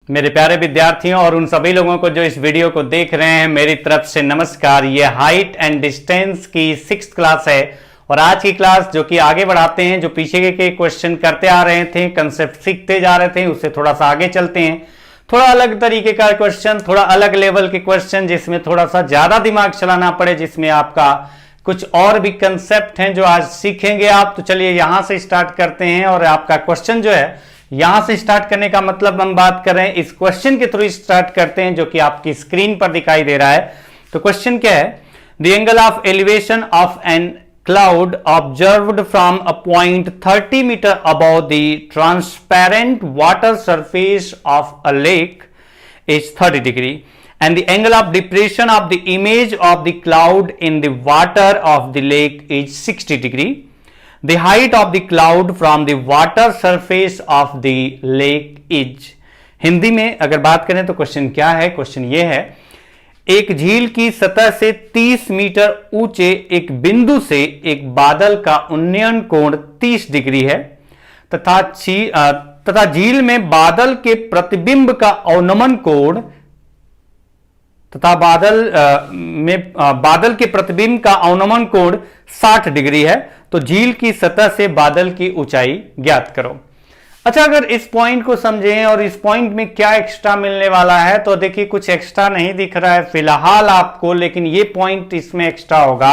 मेरे प्यारे विद्यार्थियों और उन सभी लोगों को जो इस वीडियो को देख रहे हैं, मेरी तरफ से नमस्कार। ये हाइट एंड डिस्टेंस की 6th क्लास है और आज की क्लास जो कि आगे बढ़ाते हैं, जो पीछे के क्वेश्चन करते आ रहे थे, कंसेप्ट सीखते जा रहे थे, उससे थोड़ा सा आगे चलते हैं। थोड़ा अलग तरीके का क्वेश्चन, थोड़ा अलग लेवल के क्वेश्चन, जिसमें थोड़ा सा ज्यादा दिमाग चलाना पड़े, जिसमें आपका कुछ और भी कंसेप्ट हैं जो आज सीखेंगे आप। तो चलिए यहां से स्टार्ट करते हैं और आपका क्वेश्चन जो है, यहां से स्टार्ट करने का मतलब हम बात कर रहे हैं इस क्वेश्चन के थ्रू स्टार्ट करते हैं, जो कि आपकी स्क्रीन पर दिखाई दे रहा है। तो क्वेश्चन क्या है? The angle of elevation of an cloud observed from a point 30 metre above the transparent water surface of a lake is 30 degree and the angle of depression of the image of the cloud in the water of the lake is 60 degree. The height of the cloud from the water surface of the lake is. Hindi में अगर बात करें तो question क्या है? Question ये है, एक झील की सतह से 30 मीटर ऊंचे एक बिंदु से एक बादल का उन्नयन कोण 30 डिग्री है तथा झील में बादल के प्रतिबिंब का अवनमन कोण तथा बादल के प्रतिबिंब का अवनमन कोण 60 डिग्री है। तो झील की सतह से बादल की ऊंचाई ज्ञात करो। अच्छा, अगर इस पॉइंट को समझें और इस पॉइंट में क्या एक्स्ट्रा मिलने वाला है, तो देखिए कुछ एक्स्ट्रा नहीं दिख रहा है फिलहाल आपको, लेकिन ये पॉइंट इसमें एक्स्ट्रा होगा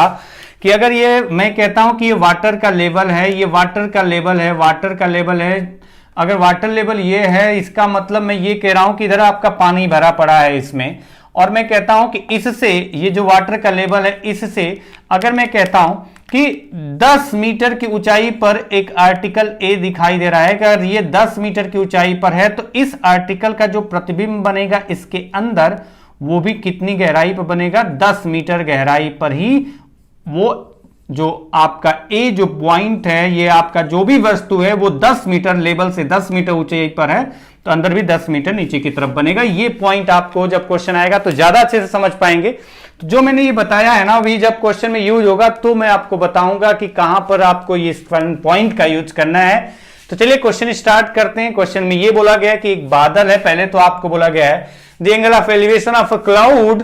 कि अगर ये मैं कहता हूं कि ये वाटर का लेवल है, ये वाटर का लेवल है, वाटर का लेवल है, अगर वाटर लेवल ये है, इसका मतलब मैं ये कह रहा हूं कि इधर आपका पानी भरा पड़ा है इसमें, और मैं कहता हूं कि इससे ये जो वाटर का लेवल है, इससे अगर मैं कहता हूं कि 10 मीटर की ऊंचाई पर एक आर्टिकल ए दिखाई दे रहा है, अगर ये 10 मीटर की ऊंचाई पर है तो इस आर्टिकल का जो प्रतिबिंब बनेगा इसके अंदर, वो भी कितनी गहराई पर बनेगा? 10 मीटर गहराई पर ही वो जो आपका ए जो पॉइंट है, ये आपका जो भी वस्तु है वो 10 मीटर लेवल से 10 मीटर ऊंचाई पर है, तो अंदर भी 10 मीटर नीचे की तरफ बनेगा। ये पॉइंट आपको जब क्वेश्चन आएगा तो ज्यादा अच्छे से समझ पाएंगे। तो जो मैंने ये बताया है ना, वही जब क्वेश्चन में यूज होगा तो मैं आपको बताऊंगा कि कहां पर आपको ये पॉइंट का यूज करना है। तो चलिए क्वेश्चन स्टार्ट करते हैं। क्वेश्चन में ये बोला गया कि एक बादल है, पहले तो आपको बोला गया है the angle of elevation of a cloud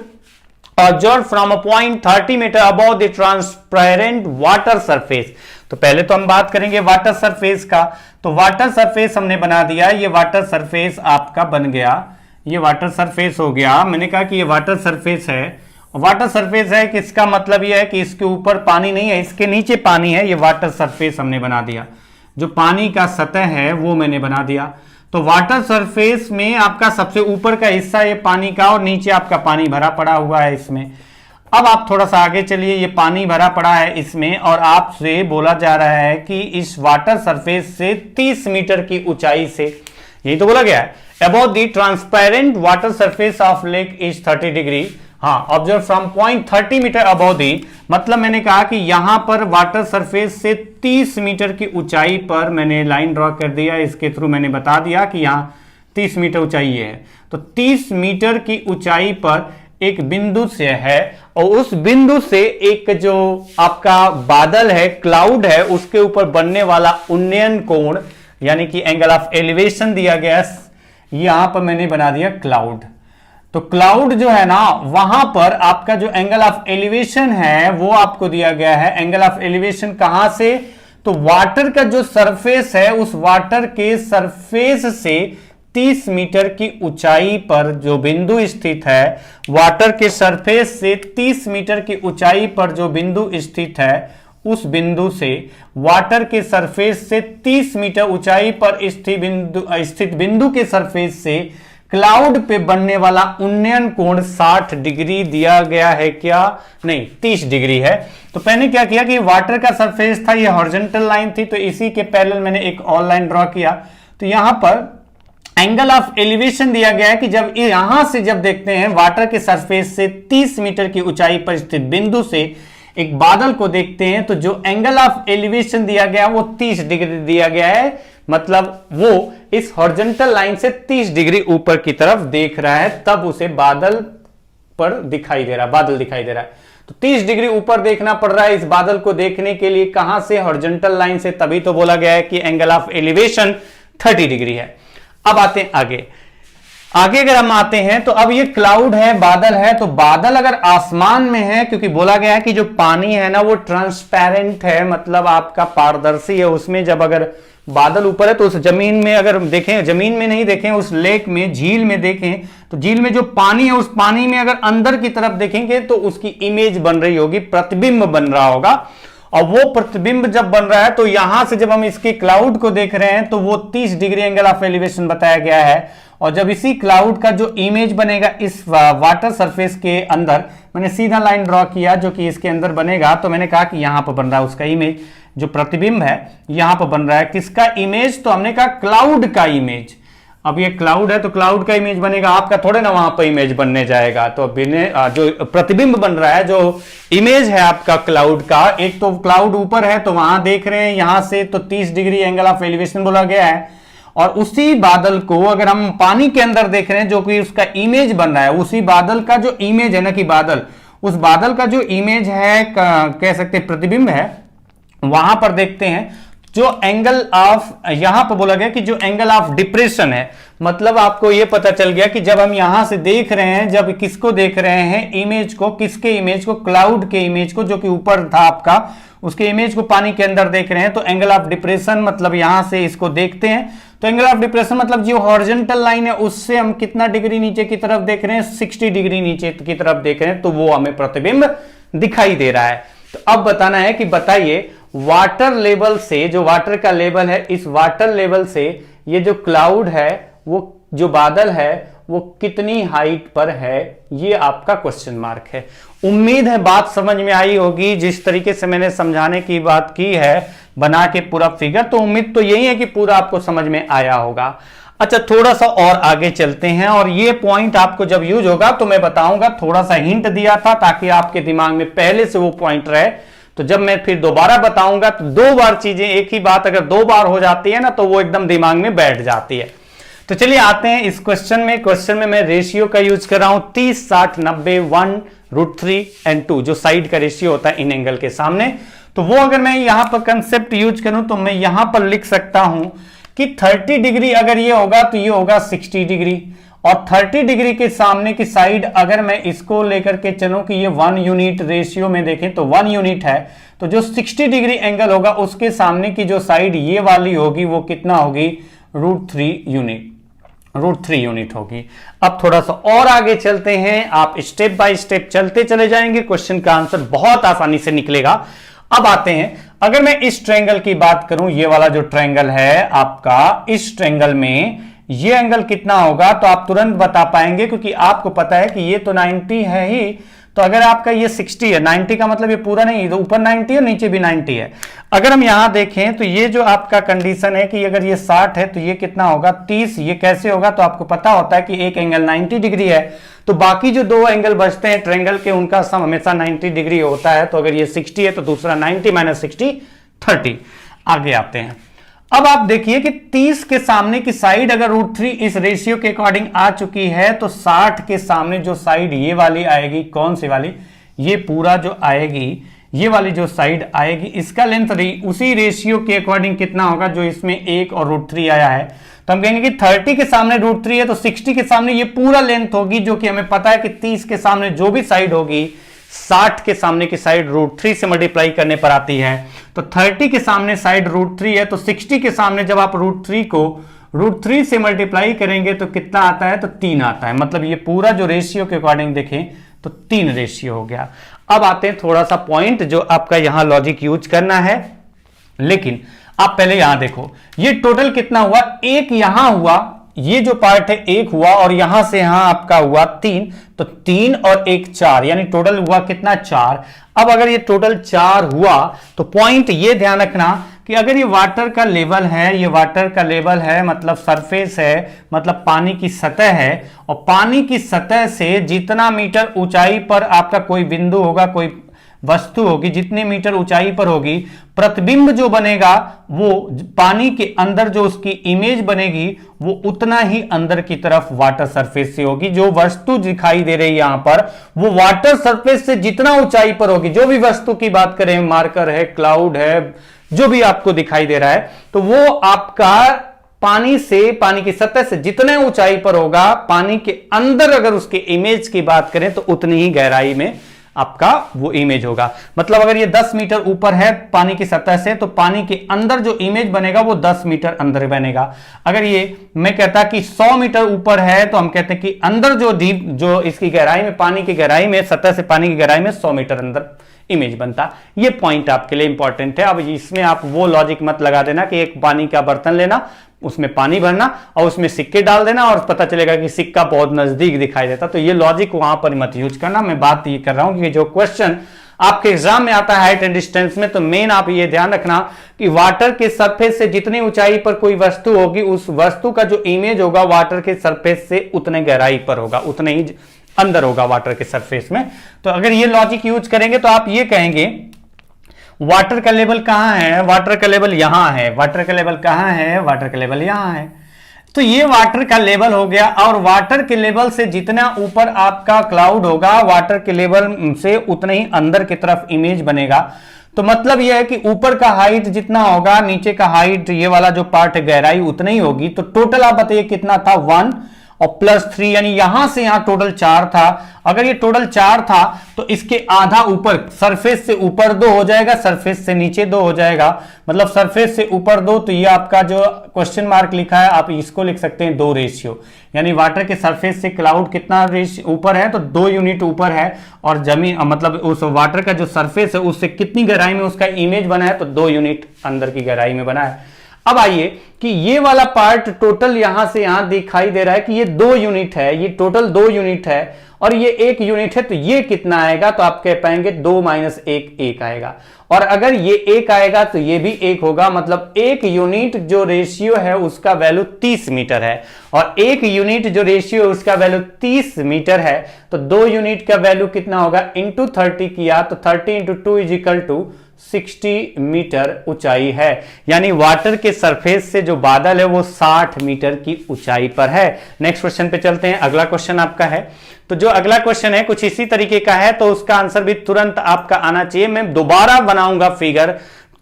observed from a point 30 meter above the transparent water surface। तो पहले तो हम बात करेंगे वाटर सरफेस का। तो वाटर सरफेस हमने बना दिया, ये वाटर सरफेस आपका बन गया, ये वाटर सरफेस हो गया। मैंने कहा कि ये वाटर सरफेस है, वाटर सरफेस है कि इसका मतलब ये है कि इसके ऊपर पानी नहीं है, इसके नीचे पानी है। ये वाटर सरफेस हमने बना दिया, जो पानी का सतह है वो मैंने बना दिया। तो वाटर सरफेस में आपका सबसे ऊपर का हिस्सा ये पानी का, और नीचे आपका पानी भरा पड़ा हुआ है इसमें। अब आप थोड़ा सा आगे चलिए, ये पानी भरा पड़ा है इसमें, और आपसे बोला जा रहा है कि इस वाटर सरफेस से 30 मीटर की ऊंचाई से, यही तो बोला गया है, about the transparent water surface of lake is 30 degree. हाँ, observe from point 30 metre above the, मतलब मैंने कहा कि यहां पर वाटर सरफेस से 30 मीटर की ऊंचाई पर मैंने लाइन ड्रॉ कर दिया, इसके थ्रू मैंने बता दिया कि यहां 30 मीटर ऊंचाई है। तो 30 मीटर की ऊंचाई पर एक बिंदु से है, और उस बिंदु से एक जो आपका बादल है, क्लाउड है, उसके ऊपर बनने वाला उन्नयन कोण यानी कि एंगल ऑफ एलिवेशन दिया गया, यहां पर मैंने बना दिया क्लाउड। तो क्लाउड जो है ना, वहां पर आपका जो एंगल ऑफ एलिवेशन है वो आपको दिया गया है। एंगल ऑफ एलिवेशन कहां से? तो वाटर का जो सरफेस है, उस वाटर के सरफेस से 30 मीटर की ऊंचाई पर जो बिंदु स्थित है, वाटर के सरफेस से 30 मीटर की ऊंचाई पर जो बिंदु स्थित है, उस बिंदु से वाटर के सरफेस से 30 मीटर ऊंचाई पर स्थित बिंदु के सरफेस से क्लाउड पे बनने वाला उन्नयन कोण 60 डिग्री दिया गया है। क्या? नहीं, 30 डिग्री है। तो मैंने क्या किया कि वाटर का सरफेस था, ये हॉरिजॉन्टल लाइन थी, तो इसी के पैरेलल मैंने एक और लाइन ड्रॉ किया। तो यहां पर एंगल ऑफ एलिवेशन दिया गया है कि जब यहां से जब देखते हैं वाटर के सरफेस से 30 मीटर की ऊंचाई पर स्थित बिंदु से एक बादल को देखते हैं, तो जो एंगल ऑफ एलिवेशन दिया गया वो 30 डिग्री दिया गया है, मतलब वो इस हॉरिजॉन्टल लाइन से 30 डिग्री ऊपर की तरफ देख रहा है, तब उसे बादल पर दिखाई दे रहा है, बादल दिखाई दे रहा है। तो 30 डिग्री ऊपर देखना पड़ रहा है इस बादल को देखने के लिए, कहां से? हॉरिजॉन्टल लाइन से, तभी तो बोला गया है कि एंगल ऑफ एलिवेशन 30 डिग्री है। अब आते हैं आगे। आगे अगर हम आते हैं तो अब ये क्लाउड है, बादल है, तो बादल अगर आसमान में है, क्योंकि बोला गया है कि जो पानी है ना वो ट्रांसपेरेंट है, मतलब आपका पारदर्शी है, उसमें जब अगर बादल ऊपर है तो उस जमीन में अगर देखें, जमीन में नहीं देखें, उस लेक में, झील में देखें, तो झील में जो पानी है उस पानी में अगर अंदर की तरफ देखेंगे तो उसकी इमेज बन रही होगी, प्रतिबिंब बन रहा होगा। और वो प्रतिबिंब जब बन रहा है तो यहां से जब हम इसके क्लाउड को देख रहे हैं तो वो 30 डिग्री एंगल ऑफ एलिवेशन बताया गया है। और जब इसी क्लाउड का जो इमेज बनेगा इस वाटर सरफेस के अंदर, मैंने सीधा लाइन ड्रॉ किया जो कि इसके अंदर बनेगा, तो मैंने कहा कि यहां पर बन रहा है उसका इमेज, जो प्रतिबिंब है यहां पर बन रहा है किसका इमेज, तो हमने कहा क्लाउड का इमेज। अब ये क्लाउड है तो क्लाउड का इमेज बनेगा, आपका थोड़े ना वहां पर इमेज बनने जाएगा। तो जो प्रतिबिंब बन रहा है, जो इमेज है आपका क्लाउड का, एक तो क्लाउड ऊपर है तो वहां देख रहे हैं यहां से, तो 30 डिग्री एंगल ऑफ एलिवेशन बोला गया है। और उसी बादल को अगर हम पानी के अंदर देख रहे हैं जो कि उसका इमेज बन रहा है, उसी बादल का जो इमेज है ना कि बादल, उस बादल का जो इमेज है, कह सकते हैं प्रतिबिंब है, वहां पर देखते हैं जो एंगल ऑफ, यहां पर बोला गया कि जो एंगल ऑफ डिप्रेशन है, मतलब आपको यह पता चल गया कि जब हम यहां से देख रहे हैं, जब किसको देख रहे हैं, इमेज को, किसके इमेज को, क्लाउड के इमेज को जो कि ऊपर था आपका, उसके इमेज को पानी के अंदर देख रहे हैं, तो एंगल ऑफ डिप्रेशन मतलब यहां से इसको देखते हैं, तो एंगल ऑफ डिप्रेशन मतलब जो हॉरिजॉन्टल लाइन है उससे हम कितना डिग्री नीचे की तरफ देख रहे हैं, 60 डिग्री नीचे की तरफ देख रहे हैं, तो वो हमें प्रतिबिंब दिखाई दे रहा है। तो अब बताना है कि बताइए वाटर लेवल से, जो वाटर का लेवल है, इस वाटर लेवल से ये जो क्लाउड है, वो जो बादल है वो कितनी हाइट पर है, ये आपका क्वेश्चन मार्क है। उम्मीद है बात समझ में आई होगी, जिस तरीके से मैंने समझाने की बात की है बना के पूरा फिगर, तो उम्मीद तो यही है कि पूरा आपको समझ में आया होगा। अच्छा, थोड़ा सा और आगे चलते हैं, और ये पॉइंट आपको जब यूज होगा तो मैं बताऊंगा, थोड़ा सा हिंट दिया था ताकि आपके दिमाग में पहले से वो पॉइंट रहे, तो जब मैं फिर दोबारा बताऊंगा तो 2 बार चीजें, एक ही बात अगर 2 बार हो जाती है ना तो वो एकदम दिमाग में बैठ जाती है। तो चलिए आते हैं इस क्वेश्चन में। क्वेश्चन में मैं रेशियो का यूज कर रहा हूं 30, 60, 90, 1√3 एंड 2, जो साइड का रेशियो होता है इन एंगल के सामने। तो वो अगर मैं यहां पर कंसेप्ट यूज करूं तो मैं यहां पर लिख सकता हूं कि 30 डिग्री अगर ये होगा तो ये होगा 60 डिग्री, और 30 डिग्री के सामने की साइड अगर मैं इसको लेकर के चलूं कि ये 1 यूनिट रेशियो में देखें तो 1 यूनिट है, तो जो 60 डिग्री एंगल होगा उसके सामने की जो साइड ये वाली होगी वो कितना होगी, √3 यूनिट होगी। अब थोड़ा सा और आगे चलते हैं, आप स्टेप बाय स्टेप चलते चले जाएंगे, क्वेश्चन का आंसर बहुत आसानी से निकलेगा। अब आते हैं, अगर मैं इस ट्रायंगल की बात करूं, ये वाला जो ट्रायंगल है आपका, इस ट्रायंगल में ये एंगल कितना होगा, तो आप तुरंत बता पाएंगे क्योंकि आपको पता है कि ये तो 90 है ही, तो अगर आपका ये 60 है, 90 का मतलब ये पूरा नहीं, तो ऊपर 90 है नीचे भी 90 है। अगर हम यहां देखें तो ये जो आपका कंडीशन है कि अगर ये 60 है तो ये कितना होगा, 30। ये कैसे होगा, तो आपको पता होता है कि एक एंगल 90 डिग्री है, तो बाकी जो 2 एंगल बचते हैं ट्रायंगल के उनका सम हमेशा 90 डिग्री होता है। तो अगर ये 60 है तो दूसरा 90 - 60 30। आगे आते हैं, अब आप देखिए कि 30 के सामने की साइड अगर √3 इस रेशियो के अकॉर्डिंग आ चुकी है, तो 60 के सामने जो साइड ये वाली आएगी, कौन सी वाली, ये पूरा जो आएगी, ये वाली जो साइड आएगी, इसका लेंथ उसी रेशियो के अकॉर्डिंग कितना होगा जो इसमें 1 और √3 आया है। तो हम कहेंगे कि 30 के सामने √3 है तो 60 के सामने ये पूरा लेंथ होगी, जो कि हमें पता है कि 30 के सामने जो भी साइड होगी 60 के सामने की साइड √3 से मल्टीप्लाई करने पर आती है। तो 30 के सामने साइड √3 है, तो 60 के सामने जब आप √3 को √3 से मल्टीप्लाई करेंगे तो कितना आता है, तो 3 आता है। मतलब ये पूरा जो रेशियो के अकॉर्डिंग देखें तो 3 रेशियो हो गया। अब आते हैं थोड़ा सा पॉइंट जो आपका यहां लॉजिक यूज करना है, लेकिन आप पहले यहां देखो ये टोटल कितना हुआ, 1 यहां हुआ, ये जो पार्ट है 1 हुआ, और यहां से यहां आपका हुआ 3, तो 3 और 1 4, यानी टोटल हुआ कितना, 4। अब अगर ये टोटल 4 हुआ तो पॉइंट ये ध्यान रखना कि अगर ये वाटर का लेवल है, ये वाटर का लेवल है मतलब सरफेस है, मतलब पानी की सतह है, और पानी की सतह से जितना मीटर ऊंचाई पर आपका कोई बिंदु होगा, कोई वस्तु होगी, जितने मीटर ऊंचाई पर होगी, प्रतिबिंब जो बनेगा वो पानी के अंदर जो उसकी इमेज बनेगी वो उतना ही अंदर की तरफ वाटर सरफेस से होगी। जो वस्तु दिखाई दे रही है यहां पर वो वाटर सरफेस से जितना ऊंचाई पर होगी, जो भी वस्तु की बात करें, मार्कर है, क्लाउड है, जो भी आपको दिखाई दे रहा है, तो वो आपका पानी से, पानी की सतह से जितने ऊंचाई पर होगा, पानी के अंदर अगर उसके इमेज की बात करें तो उतनी ही गहराई में आपका वो इमेज होगा। मतलब अगर ये 10 मीटर ऊपर है पानी की सतह से, तो पानी के अंदर जो इमेज बनेगा वो 10 मीटर अंदर बनेगा। अगर ये मैं कहता कि 100 मीटर ऊपर है, तो हम कहते हैं कि अंदर जो डीप, जो इसकी गहराई में, पानी की गहराई में, सतह से पानी की गहराई में 100 मीटर अंदर इमेज बनता। ये पॉइंट आपके लिए इंपॉर्टेंट है। अब इसमें आप वो लॉजिक मत लगा देना कि एक पानी का बर्तन लेना, उसमें पानी भरना और उसमें सिक्के डाल देना और पता चलेगा कि सिक्का बहुत नजदीक दिखाई देता। तो ये लॉजिक वहां पर मत यूज करना। मैं बात ये कर रहा हूं कि जो क्वेश्चन आपके एग्जाम में आता है हाइट एंड डिस्टेंस में, तो मेन आप ये ध्यान रखना कि वाटर के सरफेस से जितनी ऊंचाई पर कोई वस्तु होगी, उस वस्तु का जो इमेज होगा वाटर के सरफेस से उतने गहराई पर होगा, उतने ही अंदर होगा वाटर के सरफेस में। तो अगर ये लॉजिक यूज करेंगे तो आप ये कहेंगे वाटर का लेवल कहां है, वाटर का लेवल यहां है, वाटर का लेवल कहां है, वाटर का लेवल यहां है। तो ये वाटर का लेवल हो गया। और वाटर के लेवल से जितना ऊपर आपका क्लाउड होगा, वाटर के लेवल से उतने ही अंदर की तरफ इमेज बनेगा। तो मतलब यह है कि ऊपर का हाइट जितना होगा, नीचे का हाइट, ये वाला जो पार्ट है गहराई उतनी ही होगी। तो टोटल आप बताइए कितना था, 1 और +3, यानी यहां से यहां टोटल 4 था। अगर ये टोटल 4 था तो इसके आधा ऊपर, सरफेस से ऊपर 2 हो जाएगा, सरफेस से नीचे 2 हो जाएगा। मतलब सरफेस से ऊपर 2, तो ये आपका जो क्वेश्चन मार्क लिखा है आप इसको लिख सकते हैं 2 रेशियो। यानी वाटर के सरफेस से क्लाउड कितना ऊपर है, तो 2 यूनिट ऊपर है। और जमीन मतलब उस वाटर का जो सरफेस है उससे कितनी गहराई में उसका इमेज बना है, तो 2 यूनिट अंदर की गहराई में बना है। अब आइए कि ये वाला पार्ट टोटल यहां से यहां दिखाई दे रहा है कि ये 2 यूनिट है, ये टोटल 2 यूनिट है और ये 1 यूनिट है। तो ये कितना आएगा, तो आप कह पाएंगे 2 - 1 1 आएगा। और अगर ये 1 आएगा तो ये भी 1 होगा। मतलब 1 यूनिट जो रेशियो है उसका वैल्यू 30 मीटर है। और 1 यूनिट जो रेशियो है उसका वैल्यू 30 मीटर है। तो 2 यूनिट का वैल्यू कितना होगा, इंटू 30 किया तो 30 × 2 = 60 मीटर ऊंचाई है। यानी वाटर के सरफेस से जो बादल है वो 60 मीटर की ऊंचाई पर है। नेक्स्ट क्वेश्चन पे चलते हैं। अगला क्वेश्चन आपका है, तो जो अगला क्वेश्चन है कुछ इसी तरीके का है, तो उसका आंसर भी तुरंत आपका आना चाहिए। मैं दोबारा बनाऊंगा फिगर,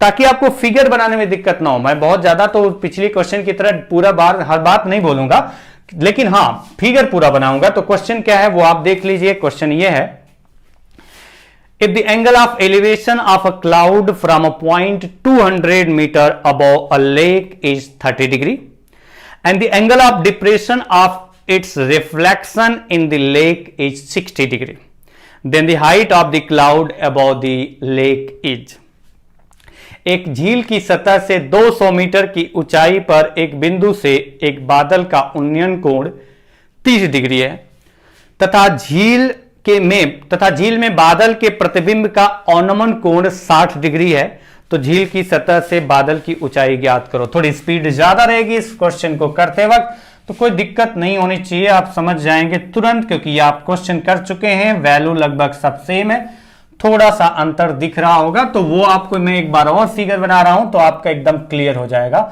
ताकि आपको फिगर बनाने में दिक्कत ना हो। मैं बहुत ज्यादा तो पिछले क्वेश्चन की तरह पूरा बार हर बात नहीं बोलूंगा, लेकिन हाँ फिगर पूरा बनाऊंगा। तो क्वेश्चन क्या है वो आप देख लीजिए। क्वेश्चन ये है, if the angle of elevation of a cloud from a point 200 meter above a lake is 30 degree and the angle of depression of its reflection in the lake is 60 degree, then the height of the cloud above the lake is। एक झील की सतह से 200 metre की ऊंचाई पर एक बिंदु से एक बादल का उन्नयन कोण 30 डिग्री है तथा झील में बादल के प्रतिबिंब का अवनमन कोण 60 डिग्री है। तो झील की सतह से बादल की ऊंचाई ज्ञात करो। थोड़ी स्पीड ज्यादा रहेगी इस क्वेश्चन को करते वक्त, तो कोई दिक्कत नहीं होनी चाहिए, आप समझ जाएंगे तुरंत, क्योंकि आप क्वेश्चन कर चुके हैं। वैल्यू लगभग सब सेम है, थोड़ा सा अंतर दिख रहा होगा, तो वो आपको मैं एक बार और फिगर बना रहा हूं तो आपका एकदम क्लियर हो जाएगा।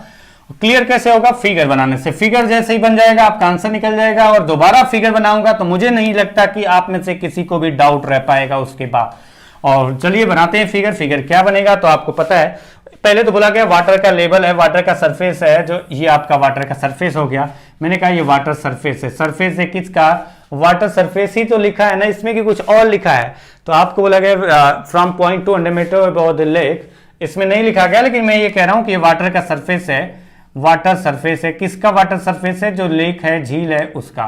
क्लियर कैसे होगा, फिगर बनाने से। फिगर जैसे ही बन जाएगा आपका आंसर निकल जाएगा। और दोबारा फिगर बनाऊंगा तो मुझे नहीं लगता कि आप में से किसी को भी डाउट रह पाएगा उसके बाद। और चलिए बनाते हैं फिगर। फिगर क्या बनेगा, तो आपको पता है पहले तो बोला गया वाटर का लेवल है, वाटर का सरफेस है, जो ये आपका वाटर का सरफेस हो गया। मैंने कहा ये वाटर सरफेस है। सरफेस है किसका, वाटर सरफेस ही तो लिखा है ना, इसमें कि कुछ और लिखा है। तो आपको बोला गया from point 200 metre above the lake, इसमें नहीं लिखा गया, लेकिन मैं ये कह रहा हूं कि ये वाटर का सरफेस है। वाटर सरफेस है किसका, वाटर सरफेस है जो लेक है, झील है उसका।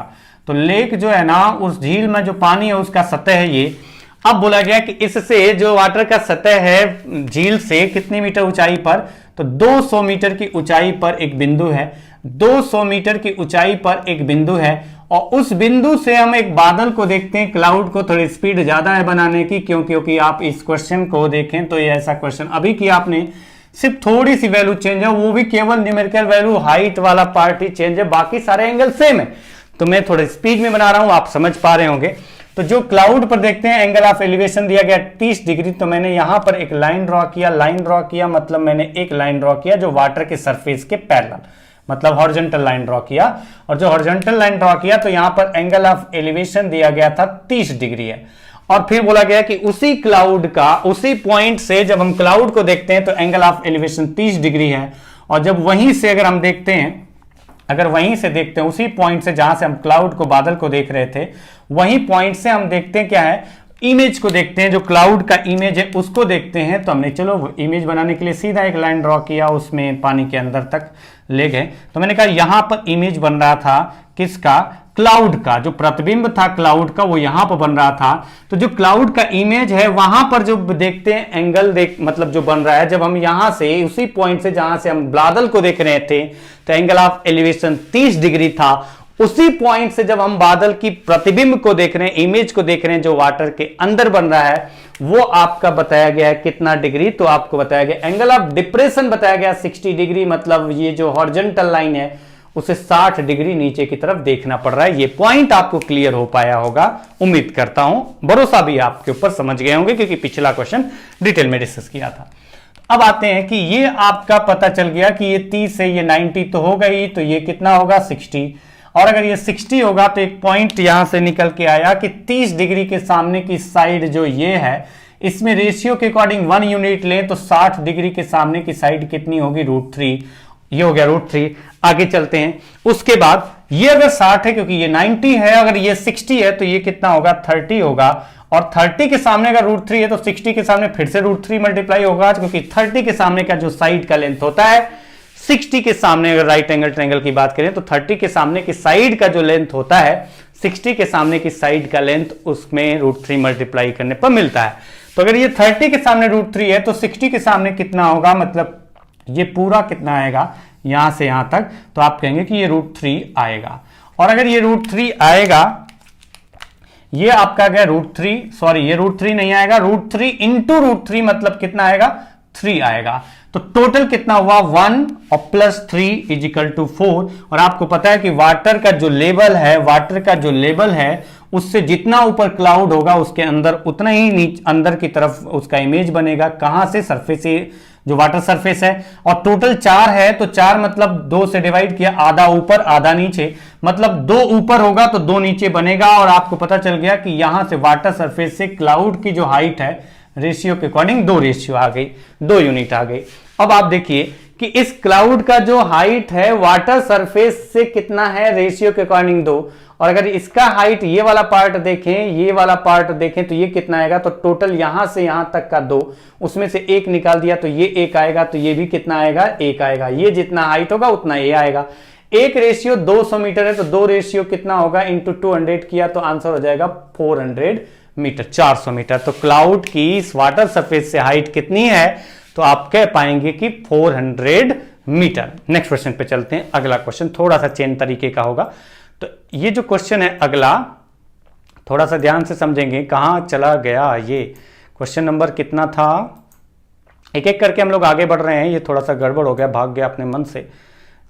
तो लेक जो है ना, उस झील में जो पानी है उसका सतह है ये। अब बोला गया कि इससे जो वाटर का सतह है झील से कितनी मीटर ऊंचाई पर, तो 200 मीटर की ऊंचाई पर एक बिंदु है। 200 मीटर की ऊंचाई पर एक बिंदु है और उस बिंदु से हम एक बादल को देखते हैं। क्लाउड को थोड़ी स्पीड ज्यादा है बनाने की, क्योंकि आप इस क्वेश्चन को देखें तो ये ऐसा क्वेश्चन अभी की आपने सिर्फ थोड़ी सी वैल्यू चेंज है, वो भी केवल न्यूमेरिकल वैल्यू, हाइट वाला पार्ट ही चेंज है, बाकी सारे एंगल सेम है। तो मैं थोड़ी स्पीड में बना रहा हूं, आप समझ पा रहे होंगे। तो जो क्लाउड पर देखते हैं एंगल ऑफ एलिवेशन दिया गया 30 डिग्री, तो मैंने यहां पर एक लाइन ड्रॉ किया। मतलब मैंने एक लाइन ड्रॉ किया जो वाटर के सरफेस के पैरेलल, मतलब हॉरिजॉन्टल लाइन ड्रॉ किया। और जो हॉरिजॉन्टल लाइन ड्रॉ किया तो यहां पर एंगल ऑफ एलिवेशन दिया गया था 30 डिग्री है। और फिर बोला गया कि उसी क्लाउड का, उसी पॉइंट से जब हम क्लाउड को देखते हैं तो एंगल ऑफ एलिवेशन 30 डिग्री है। और जब वहीं से अगर हम देखते हैं अगर वहीं से देखते हैं, उसी पॉइंट से जहां से हम क्लाउड को, बादल को देख रहे थे, वहीं पॉइंट से हम देखते हैं क्या है, इमेज को देखते हैं, जो क्लाउड का इमेज है उसको देखते हैं। तो हमने चलो इमेज बनाने के लिए सीधा एक लाइन ड्रॉ किया, उसमें पानी के अंदर तक ले गए। तो मैंने कहा यहां पर इमेज बन रहा था किसका, क्लाउड का, जो प्रतिबिंब था क्लाउड का वो यहां पर बन रहा था। तो जो क्लाउड का इमेज है वहां पर जो देखते हैं एंगल मतलब जो बन रहा है, जब हम यहां से उसी पॉइंट से जहां से हम बादल को देख रहे थे तो एंगल ऑफ एलिवेशन 30 डिग्री था। उसी पॉइंट से जब हम बादल की प्रतिबिंब को देख रहे हैं, इमेज को देख रहे हैं जो वाटर के अंदर बन रहा है, वो आपका बताया गया है कितना डिग्री, तो आपको बताया गया एंगल ऑफ डिप्रेशन बताया गया 60 डिग्री, मतलब ये जो हॉरिजॉन्टल लाइन है उसे 60 डिग्री नीचे की तरफ देखना पड़ रहा है। ये पॉइंट आपको क्लियर हो पाया होगा, उम्मीद करता हूं, भरोसा भी आपके ऊपर, समझ गए होंगे क्योंकि पिछला क्वेश्चन डिटेल में डिस्कस किया था। अब आते हैं कि ये आपका पता चल गया कि ये 30 से ये 90 तो हो गई, तो ये कितना होगा 60, और अगर ये 60 होगा तो एक पॉइंट यहां से निकल के आया कि 30 डिग्री के सामने की साइड जो ये है, इसमें रेशियो के अकॉर्डिंग 1 यूनिट लें तो 60 डिग्री के सामने की साइड कितनी होगी, √3। ये हो गया √3। आगे चलते हैं, उसके बाद ये अगर 60 है, क्योंकि ये 90 है, अगर ये 60 है तो ये कितना होगा 30 होगा, और 30 के सामने अगर √3 है तो 60 के सामने फिर से √3 मल्टीप्लाई होगा, क्योंकि 30 के सामने का जो साइड का लेंथ होता है 60 के सामने, अगर राइट एंगल ट्रायंगल की बात करें तो 30 के सामने की साइड का जो लेंथ होता है 60 के सामने की साइड का लेंथ, उसमें √3 मल्टीप्लाई करने पर मिलता है। तो अगर ये 30 के सामने √3 है तो 60 के सामने कितना होगा, मतलब ये पूरा कितना आएगा यहां से यहां तक, तो आप कहेंगे कि ये √3 आएगा। और अगर ये √3 आएगा, ये आपका गया √3, सॉरी ये √3 नहीं आएगा, √3 इंटू √3 मतलब कितना आएगा 3 आएगा। तो टोटल कितना हुआ 1 और +3 = 4। और आपको पता है कि वाटर का जो लेवल है उससे जितना ऊपर क्लाउड होगा उसके अंदर उतना ही नीचे अंदर की तरफ उसका इमेज बनेगा। कहां से, सरफेस से, जो वाटर सरफेस है। और टोटल 4 है तो 4 मतलब 2 से डिवाइड किया, आधा ऊपर आधा नीचे, मतलब 2 ऊपर होगा तो 2 नीचे बनेगा। और आपको पता चल गया कि यहां से वाटर सरफेस से क्लाउड की जो हाइट है रेशियो के अकॉर्डिंग 2 रेशियो आ गई, 2 यूनिट आ गई। अब आप देखिए कि इस क्लाउड का जो हाइट है वाटर सरफेस से कितना है, रेशियो के अकॉर्डिंग 2। और अगर इसका हाइट, ये वाला पार्ट देखें, ये वाला पार्ट देखें तो ये कितना आएगा, तो टोटल यहां से यहां तक का 2, उसमें से 1 निकाल दिया तो ये 1 आएगा, तो ये भी कितना आएगा 1 आएगा। ये जितना हाइट होगा उतना ये आएगा। 1 रेशियो 200 मीटर है तो 2 रेशियो कितना होगा, इंटू 200 किया तो आंसर हो जाएगा 400 मीटर, 400 मीटर। तो क्लाउड की इस वाटर सरफेस से हाइट कितनी है, तो आप कह पाएंगे कि 400 मीटर। नेक्स्ट क्वेश्चन पे चलते हैं। अगला क्वेश्चन थोड़ा सा चेंज तरीके का होगा। तो ये जो क्वेश्चन है अगला, थोड़ा सा ध्यान से समझेंगे। कहां चला गया ये क्वेश्चन, नंबर कितना था, एक एक करके हम लोग आगे बढ़ रहे हैं। ये थोड़ा सा गड़बड़ हो गया, भाग गया अपने मन से,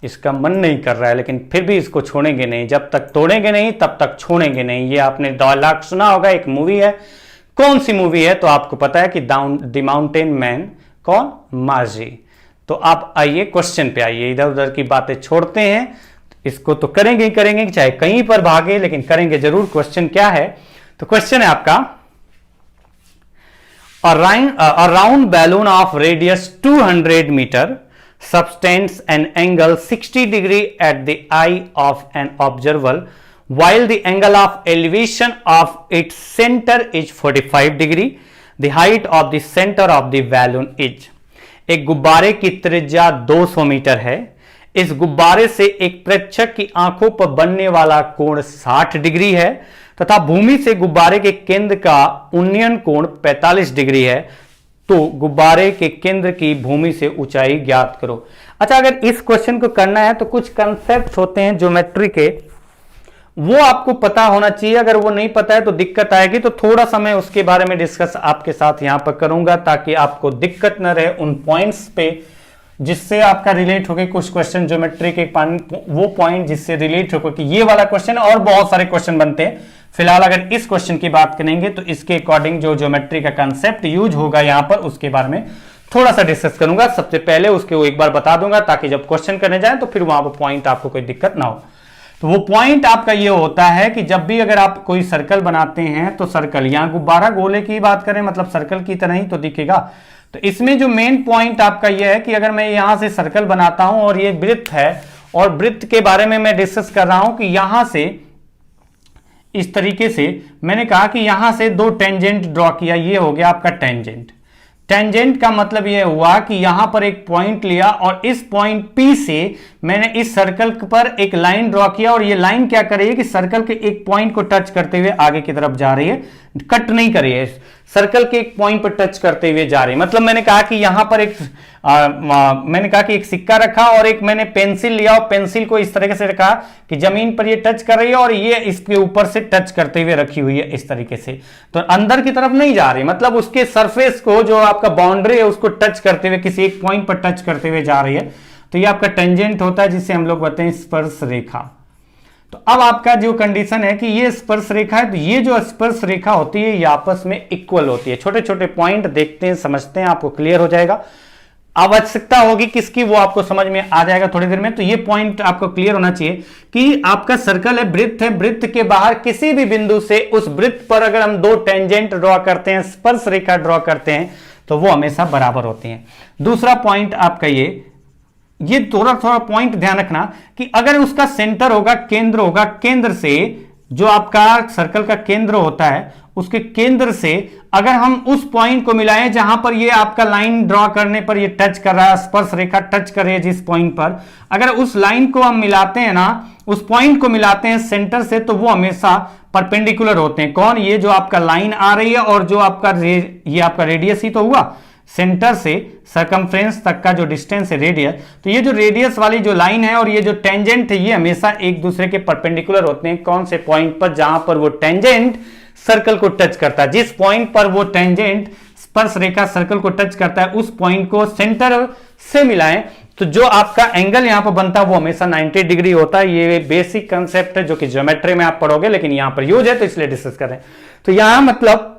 इसका मन नहीं कर रहा है, लेकिन फिर भी इसको छोड़ेंगे नहीं, जब तक तोड़ेंगे नहीं तब तक छोड़ेंगे नहीं। ये आपने डायलॉग सुना होगा, एक मूवी है, कौन सी मूवी है, तो आपको पता है कि द माउंटेन मैन, कौन, मार्जी। तो आप आइए क्वेश्चन पे आइए, इधर उधर की बातें छोड़ते हैं, इसको तो करेंगे ही करेंगे, चाहे कहीं पर भागे लेकिन करेंगे जरूर। क्वेश्चन क्या है, तो क्वेश्चन है आपका, a round balloon of radius 200 meter subtends an angle 60 degree at the eye of an observer while the angle of elevation of its center is 45 degree. The height of the center of the balloon is। एक गुब्बारे की त्रिज्या 200 metre है। इस गुब्बारे से एक प्रेक्षक की आंखों पर बनने वाला कोण 60 डिग्री है तथा भूमि से गुब्बारे के केंद्र का उन्नयन कोण 45 डिग्री है। तो गुब्बारे के केंद्र की भूमि से ऊंचाई ज्ञात करो। अच्छा, अगर इस क्वेश्चन को करना है तो कुछ कंसेप्ट होते हैं ज्योमेट्री के, वो आपको पता होना चाहिए। अगर वो नहीं पता है तो दिक्कत आएगी, तो थोड़ा सा मैं उसके बारे में डिस्कस आपके साथ यहां पर करूंगा ताकि आपको दिक्कत न रहे उन पॉइंट्स पे जिससे आपका रिलेट होके कुछ क्वेश्चन ज्योमेट्री के वो पॉइंट जिससे रिलेट होकर कि ये वाला क्वेश्चन, और बहुत सारे क्वेश्चन बनते हैं। फिलहाल अगर इस क्वेश्चन की बात करेंगे तो इसके अकॉर्डिंग जो ज्योमेट्री का कंसेप्ट यूज होगा यहां पर, उसके बारे में थोड़ा सा डिस्कस करूंगा। सबसे पहले उसके एक बार बता दूंगा ताकि जब क्वेश्चन करने जाए तो फिर वहां पर पॉइंट आपको कोई दिक्कत ना हो। तो वो पॉइंट आपका ये होता है कि जब भी अगर आप कोई सर्कल बनाते हैं तो सर्कल, यहां गुब्बारा गोले की बात करें मतलब सर्कल की तरह ही तो दिखेगा। तो इसमें जो मेन पॉइंट आपका ये है कि अगर मैं यहां से सर्कल बनाता हूं और ये वृत्त है और वृत्त के बारे में मैं डिस्कस कर रहा हूं कि यहां से इस तरीके से मैंने कहा कि यहां से दो टेंजेंट ड्रॉ किया, ये हो गया आपका टेंजेंट। टेंजेंट का मतलब यह हुआ कि यहां पर एक पॉइंट लिया और इस पॉइंट P से मैंने इस सर्कल पर एक लाइन ड्रॉ किया, और ये लाइन क्या कर रही है कि सर्कल के एक पॉइंट को टच करते हुए आगे की तरफ जा रही है, कट नहीं कर रही है, सर्कल के एक पॉइंट पर टच करते हुए जा रही है। मतलब मैंने कहा कि यहां पर एक सिक्का रखा और एक मैंने पेंसिल लिया और पेंसिल को इस तरीके से रखा कि जमीन पर ये टच कर रही है और ये इसके ऊपर से टच करते हुए रखी हुई है इस तरीके से, तो अंदर की तरफ नहीं जा रही, मतलब उसके सरफेस को जो आपका बाउंड्री है उसको टच करते हुए किसी एक पॉइंट पर टच करते हुए जा रही है, तो ये आपका टेंजेंट होता है जिसे हम लोग बताते हैं स्पर्श रेखा। तो अब आपका जो कंडीशन है कि ये स्पर्श रेखा है, तो ये जो स्पर्श रेखा होती है ये आपस में इक्वल होती है। छोटे छोटे पॉइंट देखते हैं, समझते हैं, आपको क्लियर हो जाएगा। आवश्यकता होगी किसकी वो आपको समझ में आ जाएगा थोड़ी देर में। तो ये पॉइंट आपको क्लियर होना चाहिए कि आपका सर्कल है, वृत्त है, वृत्त के बाहर किसी भी बिंदु से उस वृत्त पर अगर हम दो टेंजेंट ड्रॉ करते हैं, स्पर्श रेखा ड्रॉ करते हैं, तो वो हमेशा बराबर होती हैं। दूसरा पॉइंट आपका ये थोड़ा थोड़ा पॉइंट ध्यान रखना कि अगर उसका सेंटर होगा, केंद्र होगा, केंद्र से जो आपका सर्कल का केंद्र होता है उसके केंद्र से अगर हम उस पॉइंट को मिलाएं जहां पर ये आपका लाइन ड्रॉ करने पर ये टच कर रहा है, स्पर्श रेखा टच कर रही है जिस पॉइंट पर, अगर उस लाइन को हम मिलाते हैं ना, उस पॉइंट को मिलाते हैं सेंटर से, तो वो हमेशा परपेंडिकुलर होते हैं। कौन? ये जो आपका लाइन आ रही है और जो आपका ये आपका रेडियस ही तो हुआ, सेंटर से सरकमफ्रेंस तक का जो डिस्टेंस है रेडियस, तो ये जो रेडियस वाली जो लाइन है और ये जो टेंजेंट है ये हमेशा एक दूसरे के परपेंडिकुलर होते हैं। कौन से पॉइंट पर? जहां पर वो टेंजेंट सर्कल को टच करता है। जिस पॉइंट पर वो टेंजेंट स्पर्श रेखा सर्कल को टच करता है उस पॉइंट को सेंटर से मिलाएं, तो जो आपका एंगल यहां पर बनता है वो हमेशा 90 डिग्री होता है। ये बेसिक कंसेप्ट है जो कि ज्योमेट्री में आप पढ़ोगे, लेकिन यहां पर यूज है तो इसलिए डिस्कस कर रहे हैं। तो यहां मतलब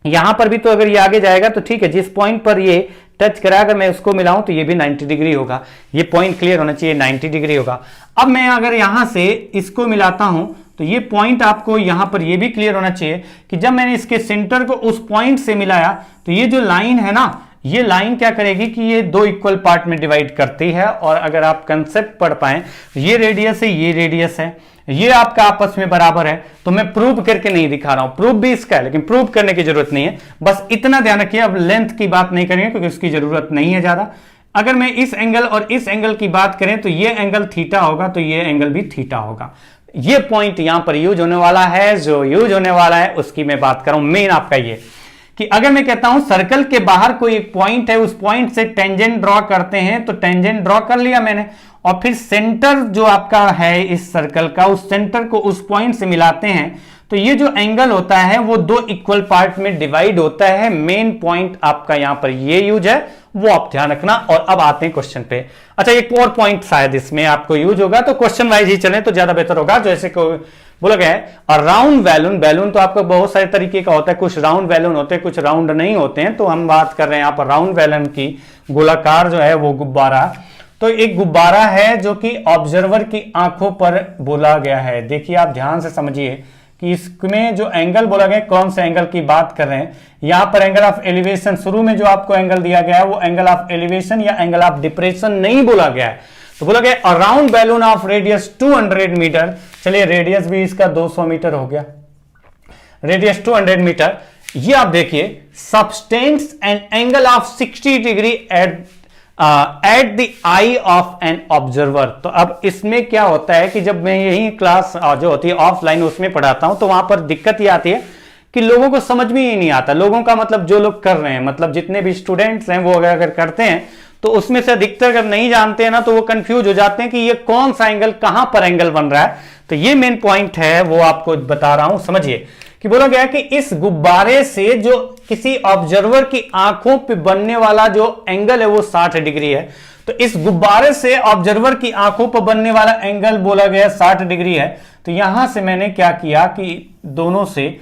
यहां पर भी तो अगर ये आगे जाएगा तो ठीक है, जिस पॉइंट पर ये टच करा अगर मैं उसको मिलाऊं तो ये भी 90 डिग्री होगा। ये पॉइंट क्लियर होना चाहिए, 90 डिग्री होगा। अब मैं अगर यहां से इसको मिलाता हूं तो ये पॉइंट आपको यहां पर ये भी क्लियर होना चाहिए कि जब मैंने इसके सेंटर को उस पॉइंट से मिलाया तो ये जो लाइन है ना, ये लाइन क्या करेगी कि ये दो इक्वल पार्ट में डिवाइड करती है। और अगर आप कंसेप्ट पढ़ पाए, ये रेडियस है, ये रेडियस है, ये आपका आपस में बराबर है। तो मैं प्रूव करके नहीं दिखा रहा हूं, प्रूफ भी इसका है लेकिन प्रूव करने की जरूरत नहीं है, बस इतना ध्यान रखिए। अब लेंथ की बात नहीं करेंगे क्योंकि उसकी जरूरत नहीं है ज्यादा। अगर मैं इस एंगल और इस एंगल की बात करें तो ये एंगल थीटा होगा, तो ये एंगल भी थीटा होगा। ये पॉइंट यहां पर यूज होने वाला है, जो यूज होने वाला है उसकी मैं बात कर रहा हूं। मेन आपका ये कि अगर मैं कहता हूं सर्कल के बाहर कोई एक पॉइंट है, उस पॉइंट से टेंजेंट ड्रॉ करते हैं, तो टेंजेंट ड्रॉ कर लिया मैंने और फिर सेंटर जो आपका है इस सर्कल का, उस सेंटर को उस पॉइंट से मिलाते हैं, तो ये जो एंगल होता है वो दो इक्वल पार्ट में डिवाइड होता है। मेन पॉइंट आपका यहां पर ये यूज है, वो आप ध्यान रखना। और अब आते हैं क्वेश्चन पे। अच्छा, एक और पॉइंट शायद इसमें आपको यूज होगा, तो क्वेश्चन वाइज ही चले तो ज्यादा बेहतर होगा। जैसे को बोला गया है और राउंड बैलून, बैलून तो आपका बहुत सारे तरीके का होता है, कुछ राउंड बैलून होते हैं, कुछ राउंड नहीं होते हैं। तो हम बात कर रहे हैं यहाँ पर राउंड बैलून की, गोलाकार जो है वो गुब्बारा। तो एक गुब्बारा है जो कि ऑब्जर्वर की आंखों पर बोला गया है। देखिए आप ध्यान से समझिए कि इसमें जो एंगल बोला गया, कौन से एंगल की बात कर रहे हैं। यहां पर एंगल ऑफ एलिवेशन, शुरू में जो आपको एंगल दिया गया है वो एंगल ऑफ एलिवेशन या एंगल ऑफ डिप्रेशन नहीं बोला गया है। तो बोला गया around balloon of radius 200 metre. चलिए रेडियस भी इसका 200 मीटर हो गया, रेडियस 200 मीटर। ये आप देखिए substance and angle of 60 degree at the I of an observer. तो अब इसमें क्या होता है कि जब मैं यही क्लास जो होती है ऑफलाइन उसमें पढ़ाता हूं तो वहां पर दिक्कत ये आती है कि लोगों को समझ में ही नहीं आता। लोगों का मतलब जो लोग कर रहे हैं, मतलब जितने भी स्टूडेंट्स हैं वो अगर करते हैं तो उसमें से अधिकतर अगर नहीं जानते हैं ना तो वो कंफ्यूज हो जाते हैं कि ये कौन सा एंगल, कहां पर एंगल बन रहा है। तो ये मेन पॉइंट है, वो आपको बता रहा हूं। समझिए कि बोला गया कि इस गुब्बारे से जो किसी ऑब्जर्वर की आंखों पे बनने वाला जो एंगल है वो 60 डिग्री है। तो इस गुब्बारे से ऑब्जर्वर की आंखों पर बनने वाला एंगल बोला गया 60 डिग्री है। तो यहां से मैंने क्या किया कि दोनों से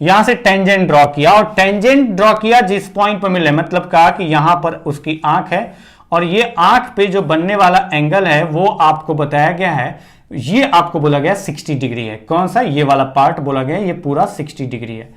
यहां से टेंजेंट ड्रॉ किया और टेंजेंट ड्रॉ किया जिस पॉइंट पर मिले, मतलब कहा कि यहां पर उसकी आंख है और ये आंख पे जो बनने वाला एंगल है वो आपको बताया गया है, ये आपको बोला गया 60 डिग्री है। कौन सा? ये वाला पार्ट बोला गया ये पूरा 60 डिग्री है।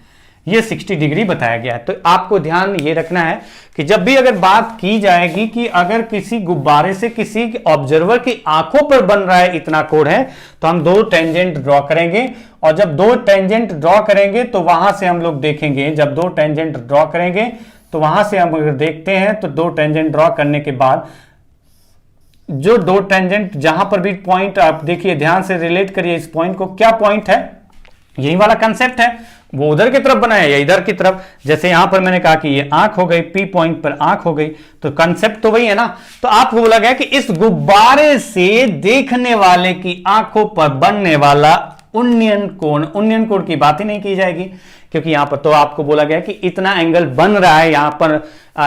ये 60 डिग्री बताया गया है। तो आपको ध्यान ये रखना है कि जब भी अगर बात की जाएगी कि अगर किसी गुब्बारे से किसी ऑब्जर्वर की आंखों पर बन रहा है इतना कोण है, तो हम दो टेंजेंट ड्रॉ करेंगे, और जब दो टेंजेंट ड्रॉ करेंगे तो वहां से हम लोग देखेंगे, जब दो टेंजेंट ड्रॉ करेंगे तो वहां से हम अगर देखते हैं तो दो टेंजेंट ड्रॉ करने के बाद जो दो टेंजेंट जहां पर भी पॉइंट, आप देखिए ध्यान से रिलेट करिए इस पॉइंट को, क्या पॉइंट है, यही वाला कंसेप्ट है, वो उधर की तरफ बनाया या इधर की तरफ। जैसे यहां पर मैंने कहा कि ये आंख हो गई, पी पॉइंट पर आंख हो गई, तो कंसेप्ट तो वही है ना। तो आपको बोला गया कि इस गुब्बारे से देखने वाले की आंखों पर बनने वाला उन्नयन कोण की बात ही नहीं की जाएगी, क्योंकि यहां पर तो आपको बोला गया कि इतना एंगल बन रहा है, यहां पर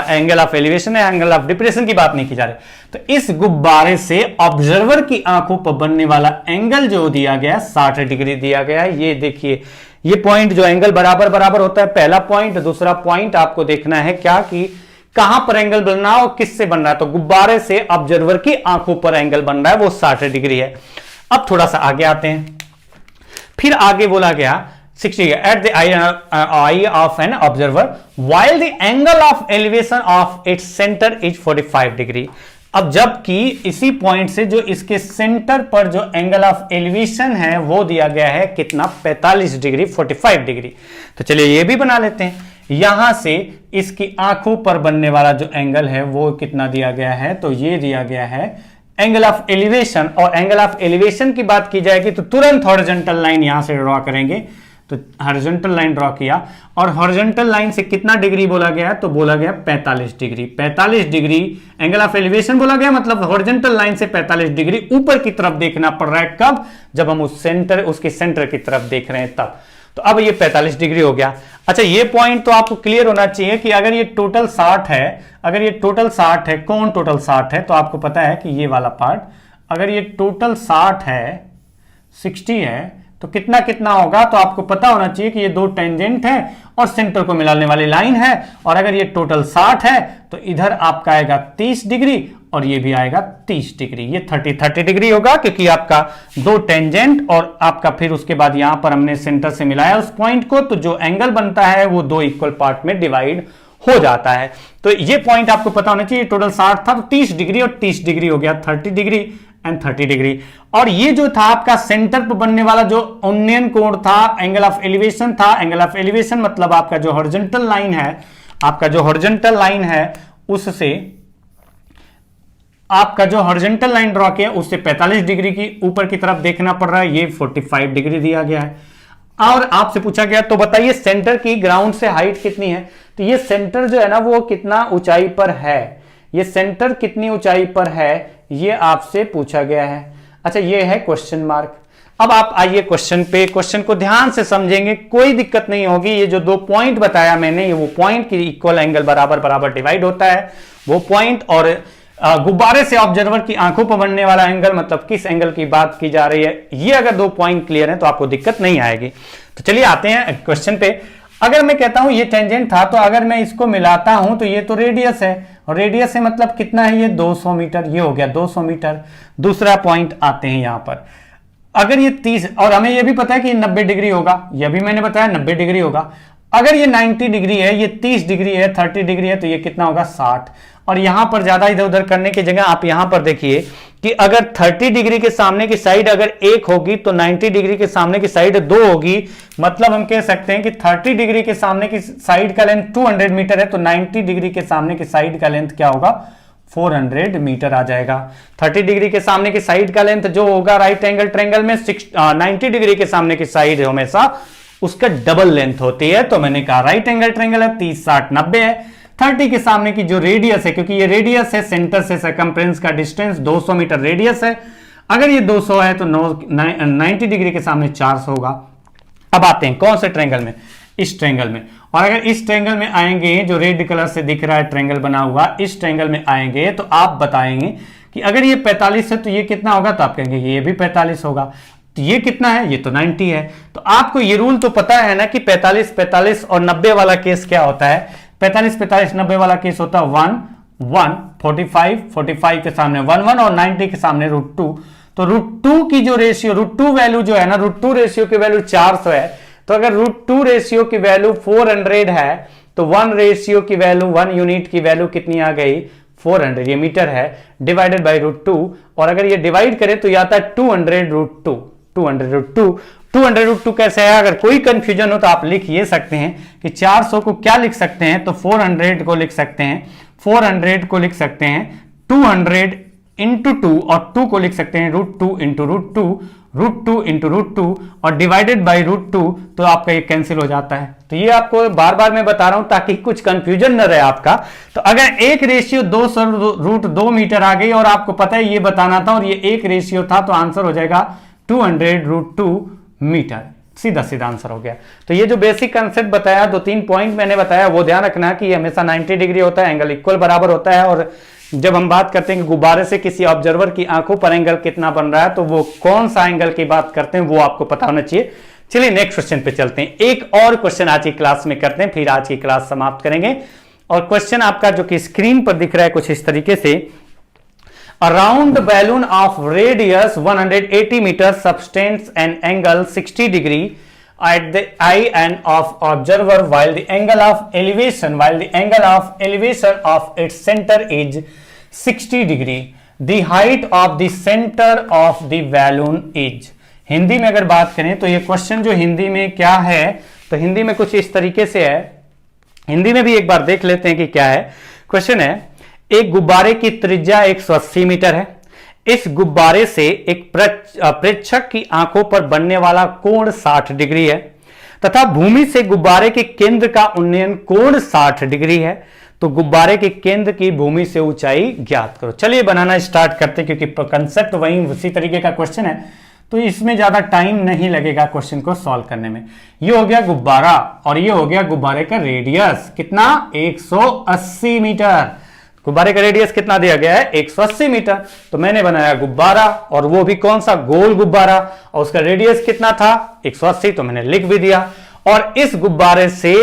एंगल ऑफ एलिवेशन है, एंगल ऑफ डिप्रेशन की बात नहीं की जा रही। तो इस गुब्बारे से ऑब्जर्वर की आंखों पर बनने वाला एंगल जो दिया गया 60 डिग्री दिया गया है। ये देखिए, ये पॉइंट जो एंगल बराबर बराबर होता है, पहला पॉइंट। दूसरा पॉइंट आपको देखना है क्या कि कहां पर एंगल बन रहा है और किससे बन रहा है। तो गुब्बारे से ऑब्जर्वर की आंखों पर एंगल बन रहा है, वो 60 डिग्री है। अब थोड़ा सा आगे आते हैं, फिर आगे बोला गया 60 at the eye of an observer while the angle of elevation of its center is 45 degree. अब जबकि इसी पॉइंट से जो इसके सेंटर पर जो एंगल ऑफ एलिवेशन है वो दिया गया है कितना, 45 डिग्री, 45 डिग्री। तो चलिए ये भी बना लेते हैं। यहां से इसकी आंखों पर बनने वाला जो एंगल है वो कितना दिया गया है, तो ये दिया गया है एंगल ऑफ एलिवेशन। और एंगल ऑफ एलिवेशन की बात की जाएगी तो तुरंत हॉरिजॉन्टल लाइन यहां से ड्रॉ करेंगे। तो हॉरिजॉन्टल लाइन ड्रॉ किया, और हॉरिजॉन्टल लाइन से कितना डिग्री बोला गया, तो बोला गया 45 degree. 45 degree angle of elevation बोला गया, मतलब हॉरिजॉन्टल लाइन से 45 डिग्री ऊपर की तरफ देखना पड़ रहा है। कब, जब हम उसके सेंटर की तरफ देख रहे हैं तब। तो अब ये 45 डिग्री हो गया। अच्छा, ये पॉइंट तो आपको क्लियर होना चाहिए कि अगर ये टोटल 60 है, अगर ये टोटल 60 है, कौन टोटल 60 है, तो आपको पता है कि ये वाला पार्ट, अगर ये टोटल 60 है, 60 है, तो कितना कितना होगा, तो आपको पता होना चाहिए कि ये दो टेंजेंट है और सेंटर को मिलाने वाली लाइन है। और अगर ये टोटल 60 है तो इधर आपका आएगा 30 डिग्री और ये भी आएगा 30 डिग्री। ये 30 डिग्री होगा, क्योंकि आपका दो टेंजेंट और आपका फिर उसके बाद यहां पर हमने सेंटर से मिलाया उस पॉइंट को, तो जो एंगल बनता है वो दो इक्वल पार्ट में डिवाइड हो जाता है। तो ये पॉइंट आपको पता होना चाहिए। टोटल 60 था तो 30 डिग्री और 30 डिग्री हो गया, 30 डिग्री एंड 30 डिग्री। और ये जो था आपका सेंटर पर बनने वाला जो उन्नयन कोण था, एंगल ऑफ एलिवेशन था। एंगल ऑफ एलिवेशन मतलब आपका जो हॉरिजॉन्टल लाइन है, आपका जो हॉरिजॉन्टल लाइन है उससे आपका जो हॉरिजॉन्टल लाइन ड्रॉ किया उससे 45 डिग्री की ऊपर की तरफ देखना पड़ रहा है, ये 45 डिग्री दिया गया है। और आपसे पूछा गया तो बताइए सेंटर की ग्राउंड से हाइट कितनी है। तो ये सेंटर जो है ना वो कितना ऊंचाई पर है, ये सेंटर कितनी ऊंचाई पर है, ये आपसे पूछा गया है। अच्छा, ये है क्वेश्चन मार्क। अब आप आइए क्वेश्चन पे, क्वेश्चन को ध्यान से समझेंगे, कोई दिक्कत नहीं होगी। ये जो दो पॉइंट बताया मैंने, ये वो पॉइंट की इक्वल एंगल बराबर बराबर डिवाइड होता है, वो पॉइंट। और गुब्बारे से ऑब्जर्वर की आंखों पर बनने वाला एंगल, मतलब किस एंगल की बात की जा रही है, ये अगर दो पॉइंट क्लियर है तो आपको दिक्कत नहीं आएगी। तो चलिए आते हैं क्वेश्चन पे। अगर मैं कहता हूं ये टेंजेंट था, तो अगर मैं इसको मिलाता हूं तो ये तो रेडियस है, और रेडियस से मतलब कितना है, ये 200 मीटर, ये हो गया 200 मीटर। दूसरा पॉइंट आते हैं यहां पर, अगर ये 30, और हमें ये भी पता है कि 90 डिग्री होगा, यह भी मैंने बताया 90 डिग्री होगा। अगर ये 90 डिग्री है, ये 30 डिग्री है, 30 डिग्री है, तो ये कितना होगा 60। और यहां पर ज्यादा इधर उधर करने की जगह आप यहां पर देखिए कि अगर 30 डिग्री के सामने की साइड अगर एक होगी तो 90 डिग्री के सामने की साइड 2 होगी। मतलब हम कह सकते हैं कि 30 डिग्री के सामने की साइड का लेंथ 200 मीटर है, तो 90 डिग्री के सामने की साइड का लेंथ क्या होगा, 400 मीटर आ जाएगा। 30 डिग्री के सामने की साइड का लेंथ जो होगा राइट एंगल ट्रायंगल में 90 डिग्री के सामने की साइड हमेशा उसका डबल लेंथ होती है। तो मैंने कहा राइट एंगल ट्रायंगल है, 30 60 90 है। 30 के सामने की जो रेडियस है, क्योंकि ये रेडियस है, सेंटर से सर्कमफ्रेंस का डिस्टेंस 200 मीटर रेडियस है। अगर ये 200 है तो 90 डिग्री के सामने 400 होगा। अब आते हैं कौन से ट्रायंगल में, इस ट्रायंगल में। और अगर इस ट्रायंगल में आएंगे, जो रेड कलर से दिख रहा है ट्रायंगल बना हुआ, इस ट्रायंगल में आएंगे तो आप बताएंगे कि अगर ये 45 है तो ये कितना होगा, तो आप कहेंगे ये भी 45 होगा। तो ये कितना है, ये तो 90 है। तो आपको ये रूल तो पता है ना कि 45 45 और 90 वाला केस क्या होता है। 45 45 90 वाला केस होता है 1 1, 45 45 के सामने 1 1 और 90 के सामने √2। तो √2 की जो रेशियो, √2 वैल्यू जो है ना, √2 रेशियो की वैल्यू 400 है। तो अगर √2 रेशियो की वैल्यू 400 है तो 1 रेशियो की वैल्यू 1 यूनिट की वैल्यू कितनी आ गई 400, ये मीटर है, डिवाइडेड बाय √2, और अगर ये डिवाइड करें तो ये आता है 200 √2 200 कैसे है? अगर कोई कंफ्यूजन हो तो आप लिख ये सकते हैं कि 400 को क्या लिख सकते हैं, तो 400 को लिख सकते हैं, 400 को लिख सकते हैं 200 इंटू 2, और 2 को लिख सकते हैं √2 इंटू √2 इंटू √2 और डिवाइडेड बाई √2, तो आपका ये कैंसिल हो जाता है। तो ये आपको बार बार मैं बता रहा हूं ताकि कुछ कंफ्यूजन न रहे आपका। तो अगर एक रेशियो 200 √2 मीटर आ गई और आपको पता है ये बताना था और ये एक रेशियो था, तो आंसर हो जाएगा 200 √2 मीटर, सीधा सीधा आंसर हो गया। तो ये जो बेसिक कंसेप्ट बताया, 2-3 पॉइंट मैंने बताया, वो ध्यान रखना कि ये हमेशा 90 डिग्री होता है, एंगल इक्वल बराबर होता है। और जब हम बात करते हैं कि गुब्बारे से किसी ऑब्जर्वर की आंखों पर एंगल कितना बन रहा है, तो वो कौन सा एंगल की बात करते हैं वो आपको पता होना चाहिए। चलिए नेक्स्ट क्वेश्चन पे चलते हैं। एक और क्वेश्चन आज की क्लास में करते हैं, फिर आज की क्लास समाप्त करेंगे। और क्वेश्चन आपका जो कि स्क्रीन पर दिख रहा है कुछ इस तरीके से, A round balloon of radius 180 meters subtends an angle 60 degree at the eye end of observer while the angle of elevation of its center is 60 degree. The height of the center of the balloon is. Hindi में अगर बात करें तो ये question जो हिंदी में क्या है, तो हिंदी में कुछ इस तरीके से है। हिंदी में भी एक बार देख लेते हैं कि क्या है। क्वेश्चन है, एक गुब्बारे की त्रिज्या 180 मीटर है। इस गुब्बारे से एक प्रेक्षक की आंखों पर बनने वाला कोण 60 डिग्री है तथा भूमि से गुब्बारे के केंद्र का उन्नयन कोण 60 डिग्री है। तो गुब्बारे के केंद्र की भूमि से ऊंचाई ज्ञात करो। चलिए बनाना स्टार्ट करते हैं, क्योंकि कंसेप्ट वही उसी तरीके का क्वेश्चन है, तो इसमें ज्यादा टाइम नहीं लगेगा क्वेश्चन को सॉल्व करने में। ये हो गया गुब्बारा और ये हो गया गुब्बारे का रेडियस, कितना 180 मीटर। गुब्बारे का रेडियस कितना दिया गया है 180 मीटर। तो मैंने बनाया गुब्बारा, और वो भी कौन सा, गोल गुब्बारा, और उसका रेडियस कितना था 180, तो मैंने लिख भी दिया। और इस गुब्बारे से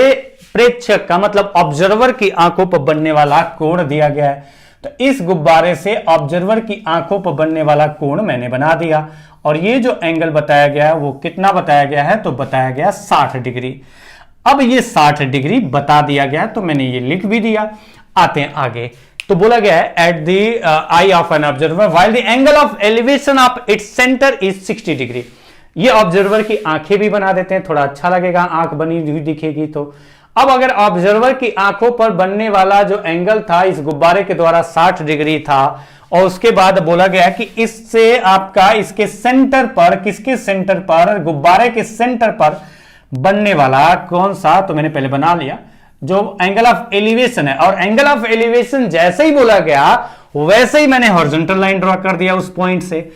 प्रेक्षक का मतलब ऑब्जर्वर की आंखों पर बनने वाला कोण दिया गया है। तो इस गुब्बारे से ऑब्जर्वर की आंखों पर बनने वाला कोण मैंने बना दिया। और ये जो एंगल बताया गया है वो कितना बताया गया है, तो बताया गया 60 डिग्री। अब ये 60 डिग्री बता दिया गया, तो मैंने ये लिख भी दिया। आते हैं आगे, तो बोला गया है at the I of an observer while the angle of elevation of its centre is 60 degree. ये ऑब्जर्वर की आंखें भी बना देते हैं, थोड़ा अच्छा लगेगा, आंख बनी हुई दिखेगी। तो अब अगर ऑब्जर्वर की आंखों पर बनने वाला जो एंगल था इस गुब्बारे के द्वारा 60 डिग्री था, और उसके बाद बोला गया कि इससे आपका इसके सेंटर पर, किसके सेंटर पर, गुब्बारे के सेंटर पर बनने वाला कौन सा, तो मैंने पहले बना लिया जो एंगल ऑफ एलिवेशन है। और एंगल ऑफ एलिवेशन जैसे ही बोला गया वैसे ही मैंने हॉरिजॉन्टल लाइन ड्रॉ कर दिया, उस पॉइंट से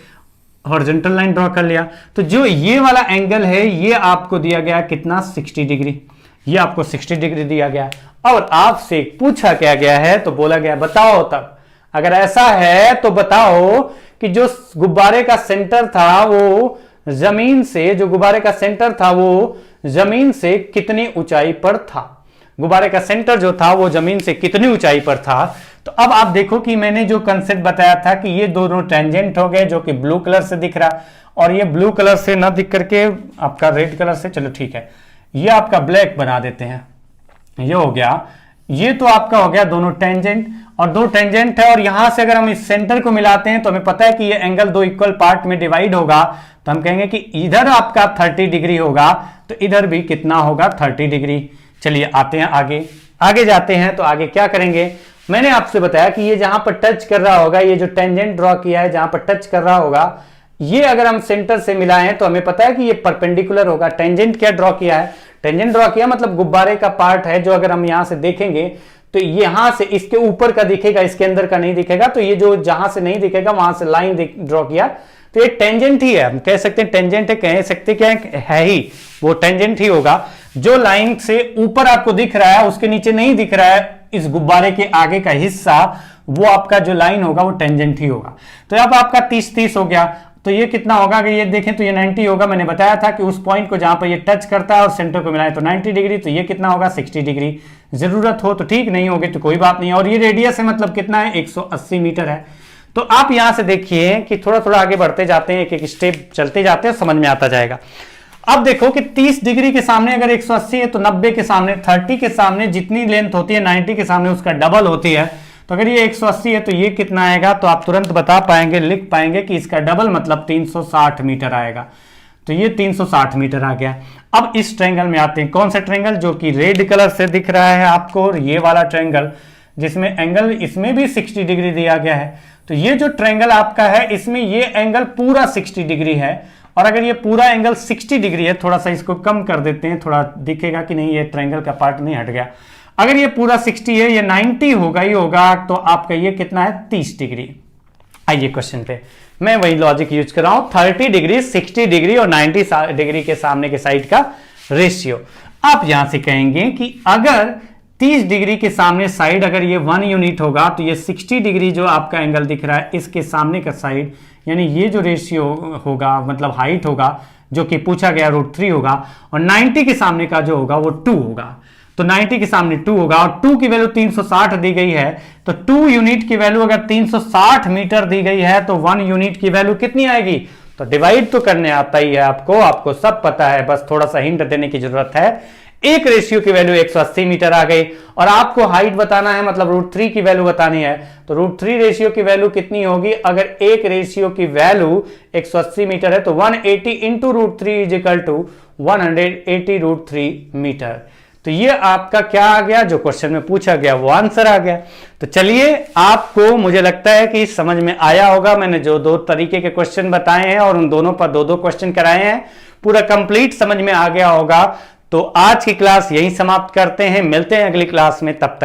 हॉरिजॉन्टल लाइन ड्रॉ कर लिया। तो जो ये वाला एंगल है ये आपको दिया गया कितना 60 डिग्री, ये आपको 60 डिग्री दिया गया। और आपसे पूछा क्या गया है, तो बोला गया बताओ तब, अगर ऐसा है तो बताओ कि जो गुब्बारे का सेंटर था वो जमीन से, जो गुब्बारे का सेंटर था वो जमीन से कितनी ऊंचाई पर था। गुब्बारे का सेंटर जो था वो जमीन से कितनी ऊंचाई पर था। तो अब आप देखो कि मैंने जो कंसेप्ट बताया था कि ये दोनों टेंजेंट हो गए, जो कि ब्लू कलर से दिख रहा, और ये ब्लू कलर से ना दिख करके आपका रेड कलर से, चलो ठीक है, ये आपका ब्लैक बना देते हैं। ये हो गया, ये तो आपका हो गया दोनों टेंजेंट, और दो टेंजेंट है, और यहां से अगर हम इस सेंटर को मिलाते हैं तो हमें पता है कि ये एंगल दो इक्वल पार्ट में डिवाइड होगा। तो हम कहेंगे कि इधर आपका 30 डिग्री होगा, तो इधर भी कितना होगा 30 डिग्री। चलिए आते हैं आगे जाते हैं। तो आगे क्या करेंगे, मैंने आपसे बताया कि ये जहां पर टच कर रहा होगा, ये जो टेंजेंट ड्रॉ किया है जहां पर टच कर रहा होगा, ये अगर हम सेंटर से मिलाएं तो हमें पता है कि ये परपेंडिकुलर होगा। टेंजेंट क्या ड्रॉ किया है, टेंजेंट ड्रॉ किया मतलब गुब्बारे का पार्ट है, जो अगर हम यहां से देखेंगे तो यहां से इसके ऊपर का दिखेगा, इसके अंदर का नहीं दिखेगा। तो ये जो जहां से नहीं दिखेगा वहां से लाइन ड्रॉ किया, तो ये टेंजेंट ही है, हम कह सकते हैं टेंजेंट है, कह सकते क्या है ही, वो टेंजेंट ही होगा। जो लाइन से ऊपर आपको दिख रहा है उसके नीचे नहीं दिख रहा है, इस गुब्बारे के आगे का हिस्सा, वो आपका जो लाइन होगा वो टेंजेंट ही होगा। तो अब आपका 30-30 हो गया, तो ये कितना होगा, अगर ये देखें तो ये 90 होगा। मैंने बताया था कि उस पॉइंट को जहां पर ये टच करता है और सेंटर को मिलाए तो 90 डिग्री, तो ये कितना होगा 60 डिग्री। जरूरत हो तो ठीक, नहीं होगी तो कोई बात नहीं। और ये रेडियस है मतलब कितना है 180 मीटर है। तो आप यहां से देखिए कि थोड़ा थोड़ा आगे बढ़ते जाते हैं, एक एक स्टेप चलते जाते हैं, समझ में आता जाएगा। अब देखो कि 30 डिग्री के सामने अगर 180 है तो 90 के सामने, 30 के सामने जितनी लेंथ होती है 90 के सामने उसका डबल होती है। तो अगर ये 180 है तो ये कितना आएगा, तो आप तुरंत बता पाएंगे, लिख पाएंगे कि इसका डबल मतलब 360 मीटर आएगा। तो ये 360 मीटर आ गया। अब इस ट्रायंगल में आते हैं, कौन सा ट्रायंगल, जो कि रेड कलर से दिख रहा है आपको, और ये वाला ट्रायंगल जिसमें एंगल इसमें भी 60 डिग्री दिया गया है। तो ये जो ट्रायंगल आपका है इसमें ये एंगल पूरा 60 डिग्री है, और अगर ये पूरा एंगल 60 डिग्री है, थोड़ा सा इसको कम कर देते हैं, थोड़ा दिखेगा कि नहीं ये ट्रायंगल का पार्ट नहीं हट गया। अगर ये पूरा 60 है, ये 90 होगा ही होगा, तो आपका ये कितना है, 30 डिग्री। आइए क्वेश्चन पे, मैं वही लॉजिक यूज कर रहा हूं, 30 डिग्री, 60 डिग्री और 90 डिग्री के सामने के साइड का रेशियो। आप यहां से कहेंगे कि अगर 30 डिग्री के सामने साइड अगर ये 1 यूनिट होगा, तो ये 60 डिग्री जो आपका एंगल दिख रहा है इसके सामने का साइड, यानी ये जो रेशियो होगा, मतलब हाइट होगा जो कि पूछा गया √3 होगा, और 90 के सामने का जो होगा वो 2 होगा। तो 90 के सामने 2 होगा, और 2 की वैल्यू 360 दी गई है, तो 2 यूनिट की वैल्यू अगर 360 मीटर दी गई है तो 1 यूनिट की वैल्यू कितनी आएगी, तो डिवाइड तो करने आता ही है आपको सब पता है, बस थोड़ा सा हिंट देने की जरूरत है। एक रेशियो की वैल्यू 180 मीटर आ गई, और आपको हाइट बताना है, मतलब √3 की वैल्यू बतानी है, तो √3 रेशियो की वैल्यू कितनी होगी, अगर एक रेशियो की वैल्यू 180 मीटर है तो 180 into √3 is equal to 180 √3 metre. तो ये आपका क्या आ गया, जो क्वेश्चन में पूछा गया वो आंसर आ गया। तो चलिए, आपको मुझे लगता है कि समझ में आया होगा, मैंने जो 2 तरीके के क्वेश्चन बताए हैं और उन दोनों पर 2-2 क्वेश्चन कराए हैं, पूरा कंप्लीट समझ में आ गया होगा। तो आज की क्लास यहीं समाप्त करते हैं, मिलते हैं अगली क्लास में, तब तक